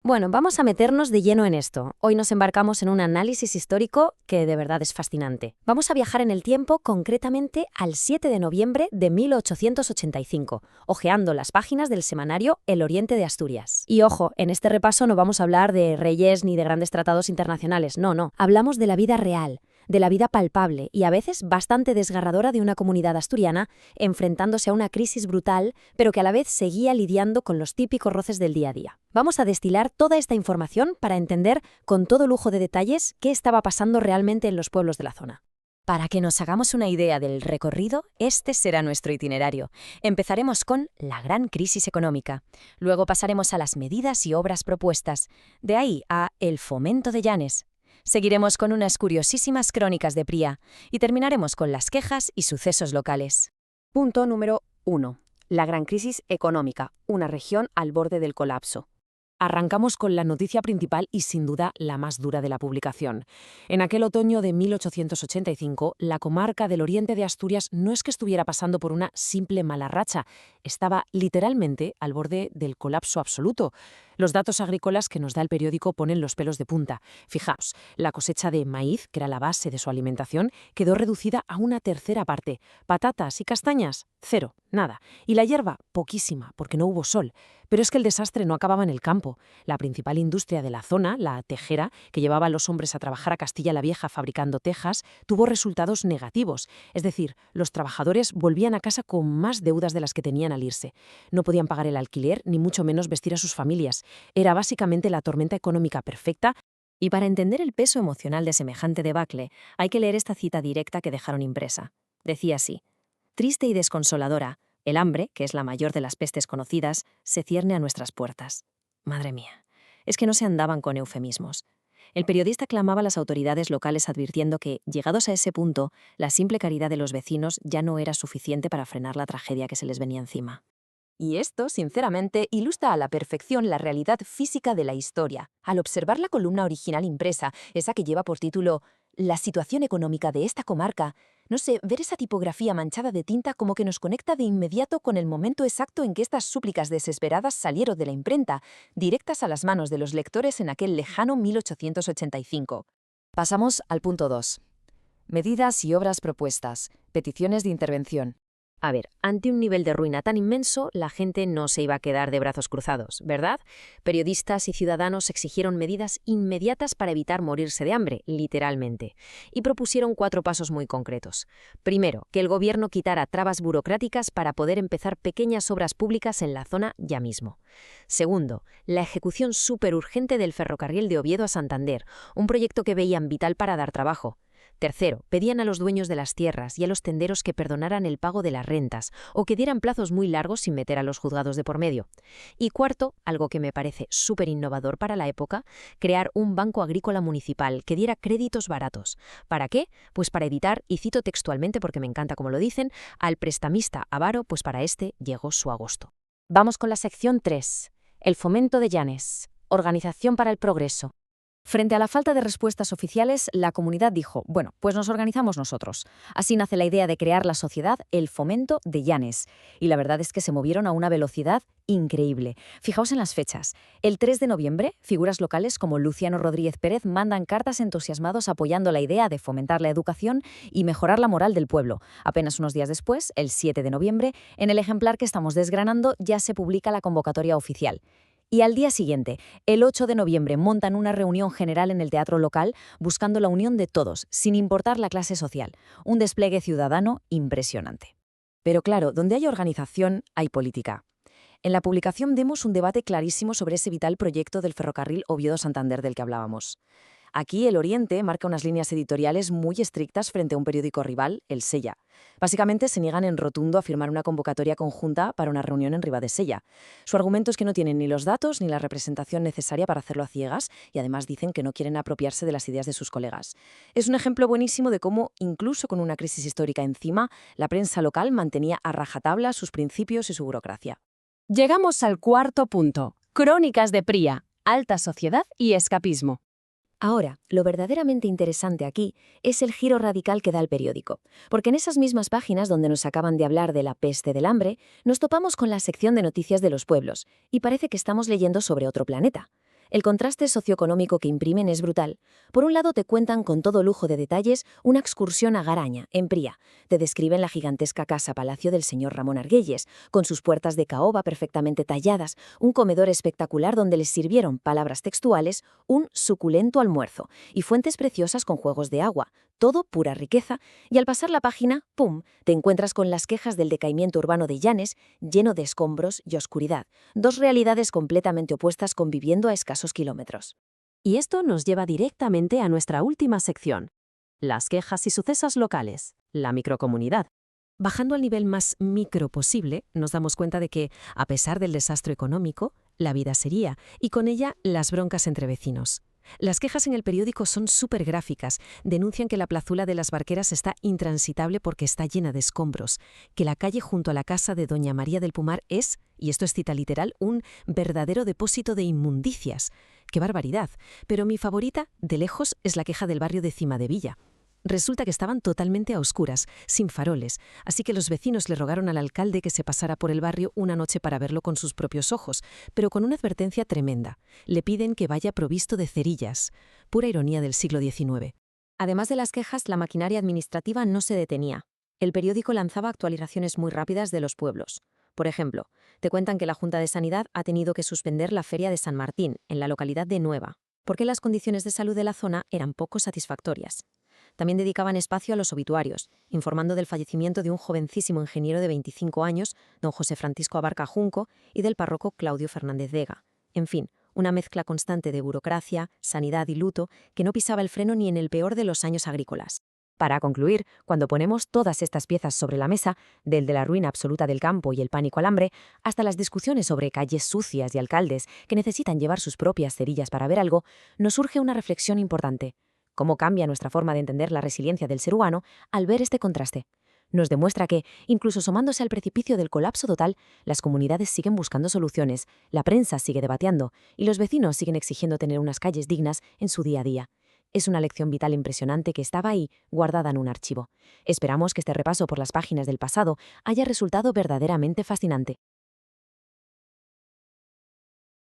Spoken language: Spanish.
Bueno, vamos a meternos de lleno en esto. Hoy nos embarcamos en un análisis histórico que de verdad es fascinante. Vamos a viajar en el tiempo, concretamente al 7 de noviembre de 1885, hojeando las páginas del semanario El Oriente de Asturias. Y ojo, en este repaso no vamos a hablar de reyes ni de grandes tratados internacionales, no. Hablamos de la vida real, de la vida palpable y a veces bastante desgarradora de una comunidad asturiana enfrentándose a una crisis brutal, pero que a la vez seguía lidiando con los típicos roces del día a día. Vamos a destilar toda esta información para entender con todo lujo de detalles qué estaba pasando realmente en los pueblos de la zona. Para que nos hagamos una idea del recorrido, este será nuestro itinerario. Empezaremos con la gran crisis económica. Luego pasaremos a las medidas y obras propuestas. De ahí a el fomento de Llanes. Seguiremos con unas curiosísimas crónicas de Pría y terminaremos con las quejas y sucesos locales. Punto número 1. La gran crisis económica, una región al borde del colapso. Arrancamos con la noticia principal y sin duda la más dura de la publicación. En aquel otoño de 1885, la comarca del Oriente de Asturias no es que estuviera pasando por una simple mala racha, estaba literalmente al borde del colapso absoluto. Los datos agrícolas que nos da el periódico ponen los pelos de punta. Fijaos, la cosecha de maíz, que era la base de su alimentación, quedó reducida a una tercera parte. Patatas y castañas, cero, nada. Y la hierba, poquísima, porque no hubo sol. Pero es que el desastre no acababa en el campo. La principal industria de la zona, la tejera, que llevaba a los hombres a trabajar a Castilla la Vieja fabricando tejas, tuvo resultados negativos. Es decir, los trabajadores volvían a casa con más deudas de las que tenían al irse. No podían pagar el alquiler, ni mucho menos vestir a sus familias. Era básicamente la tormenta económica perfecta. Y para entender el peso emocional de semejante debacle, hay que leer esta cita directa que dejaron impresa. Decía así: triste y desconsoladora, el hambre, que es la mayor de las pestes conocidas, se cierne a nuestras puertas. Madre mía, es que no se andaban con eufemismos. El periodista clamaba a las autoridades locales advirtiendo que, llegados a ese punto, la simple caridad de los vecinos ya no era suficiente para frenar la tragedia que se les venía encima. Y esto, sinceramente, ilustra a la perfección la realidad física de la historia. Al observar la columna original impresa, esa que lleva por título «La situación económica de esta comarca», no sé, ver esa tipografía manchada de tinta como que nos conecta de inmediato con el momento exacto en que estas súplicas desesperadas salieron de la imprenta, directas a las manos de los lectores en aquel lejano 1885. Pasamos al punto 2. Medidas y obras propuestas. Peticiones de intervención. A ver, ante un nivel de ruina tan inmenso, la gente no se iba a quedar de brazos cruzados, ¿verdad? Periodistas y ciudadanos exigieron medidas inmediatas para evitar morirse de hambre, literalmente, y propusieron 4 pasos muy concretos. Primero, que el gobierno quitara trabas burocráticas para poder empezar pequeñas obras públicas en la zona ya mismo. Segundo, la ejecución superurgente del ferrocarril de Oviedo a Santander, un proyecto que veían vital para dar trabajo. Tercero, pedían a los dueños de las tierras y a los tenderos que perdonaran el pago de las rentas o que dieran plazos muy largos sin meter a los juzgados de por medio. Y cuarto, algo que me parece súper innovador para la época, crear un banco agrícola municipal que diera créditos baratos. ¿Para qué? Pues para evitar, y cito textualmente porque me encanta como lo dicen, al prestamista avaro, pues para este llegó su agosto. Vamos con la sección 3. El fomento de Llanes. Organización para el progreso. Frente a la falta de respuestas oficiales, la comunidad dijo, bueno, pues nos organizamos nosotros. Así nace la idea de crear la sociedad El Fomento de Llanes. Y la verdad es que se movieron a una velocidad increíble. Fijaos en las fechas. El 3 de noviembre, figuras locales como Luciano Rodríguez Pérez mandan cartas entusiasmados apoyando la idea de fomentar la educación y mejorar la moral del pueblo. Apenas unos días después, el 7 de noviembre, en el ejemplar que estamos desgranando ya se publica la convocatoria oficial. Y al día siguiente, el 8 de noviembre, montan una reunión general en el teatro local buscando la unión de todos, sin importar la clase social. Un despliegue ciudadano impresionante. Pero claro, donde hay organización, hay política. En la publicación vemos un debate clarísimo sobre ese vital proyecto del ferrocarril Oviedo-Santander del que hablábamos. Aquí el Oriente marca unas líneas editoriales muy estrictas frente a un periódico rival, el Sella. Básicamente se niegan en rotundo a firmar una convocatoria conjunta para una reunión en Ribadesella. Su argumento es que no tienen ni los datos ni la representación necesaria para hacerlo a ciegas y además dicen que no quieren apropiarse de las ideas de sus colegas. Es un ejemplo buenísimo de cómo, incluso con una crisis histórica encima, la prensa local mantenía a rajatabla sus principios y su burocracia. Llegamos al cuarto punto. Crónicas de Pría, alta sociedad y escapismo. Ahora, lo verdaderamente interesante aquí es el giro radical que da el periódico, porque en esas mismas páginas donde nos acaban de hablar de la peste del hambre, nos topamos con la sección de noticias de los pueblos, y parece que estamos leyendo sobre otro planeta. El contraste socioeconómico que imprimen es brutal. Por un lado te cuentan con todo lujo de detalles una excursión a Garaña, en Pría. Te describen la gigantesca casa-palacio del señor Ramón Argüelles, con sus puertas de caoba perfectamente talladas, un comedor espectacular donde les sirvieron, palabras textuales, un suculento almuerzo, y fuentes preciosas con juegos de agua, todo pura riqueza, y al pasar la página, ¡pum!, te encuentras con las quejas del decaimiento urbano de Llanes, lleno de escombros y oscuridad, dos realidades completamente opuestas conviviendo a escasos kilómetros. Y esto nos lleva directamente a nuestra última sección, las quejas y sucesos locales, la microcomunidad. Bajando al nivel más micro posible, nos damos cuenta de que, a pesar del desastre económico, la vida seguía, y con ella las broncas entre vecinos. Las quejas en el periódico son súper gráficas. Denuncian que la plazuela de las Barqueras está intransitable porque está llena de escombros, que la calle junto a la casa de doña María del Pumar es, y esto es cita literal, un verdadero depósito de inmundicias. ¡Qué barbaridad! Pero mi favorita, de lejos, es la queja del barrio de Cimadevilla. Resulta que estaban totalmente a oscuras, sin faroles, así que los vecinos le rogaron al alcalde que se pasara por el barrio una noche para verlo con sus propios ojos, pero con una advertencia tremenda. Le piden que vaya provisto de cerillas. Pura ironía del siglo XIX. Además de las quejas, la maquinaria administrativa no se detenía. El periódico lanzaba actualizaciones muy rápidas de los pueblos. Por ejemplo, te cuentan que la Junta de Sanidad ha tenido que suspender la Feria de San Martín, en la localidad de Nueva, porque las condiciones de salud de la zona eran poco satisfactorias. También dedicaban espacio a los obituarios, informando del fallecimiento de un jovencísimo ingeniero de 25 años, don José Francisco Abarca Junco, y del párroco Claudio Fernández Vega. En fin, una mezcla constante de burocracia, sanidad y luto que no pisaba el freno ni en el peor de los años agrícolas. Para concluir, cuando ponemos todas estas piezas sobre la mesa, del de la ruina absoluta del campo y el pánico al hambre, hasta las discusiones sobre calles sucias y alcaldes que necesitan llevar sus propias cerillas para ver algo, nos surge una reflexión importante. ¿Cómo cambia nuestra forma de entender la resiliencia del ser humano al ver este contraste? Nos demuestra que, incluso asomándose al precipicio del colapso total, las comunidades siguen buscando soluciones, la prensa sigue debatiendo y los vecinos siguen exigiendo tener unas calles dignas en su día a día. Es una lección vital impresionante que estaba ahí, guardada en un archivo. Esperamos que este repaso por las páginas del pasado haya resultado verdaderamente fascinante.